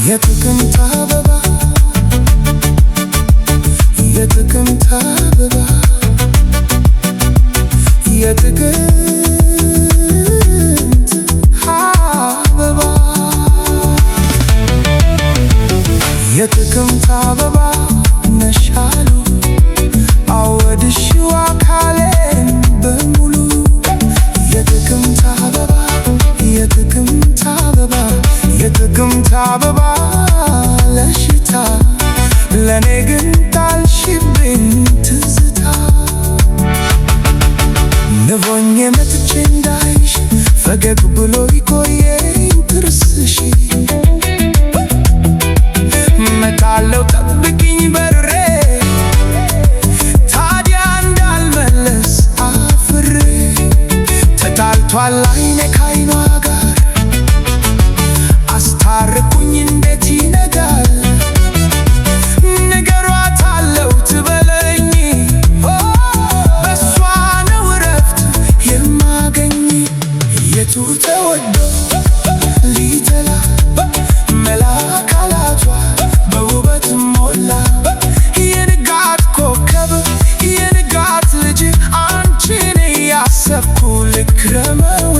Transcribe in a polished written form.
የጥቅምት አበባ የጥቅምት አበባ የጥቅምት አበባ የጥቅምት አበባ ነሽ አሉ አወድሽው አካሌን በሙሉ የጥቅምት አበባ የጥቅምት አበባ የጥቅምት አበባ ለሽታ ለኔ ግን ጣልሽብኝ ትዝታ ንቦኝ መጥቼ እንዳይሽ ፈገግ ብሎ ይቆየኝ ጥርስሽ መጣለው ጠብቂኝ በርሬ ታዲያ እንዳልመለስ አፍሬ ተጣልቷል አይኔ ካይኗ ጋር አስታርቁኝ እንዴት ይነጋል ንገሯት አለው ትበለኝ በሷ ነው እረፍት የማገኝ የቱ ተወዶ ሊተላ መላ አካላቷ በውበት ሞላ የንጋት ኮከብ የንጋት ልጅ አንቺን ያሰብኩ ልክረመው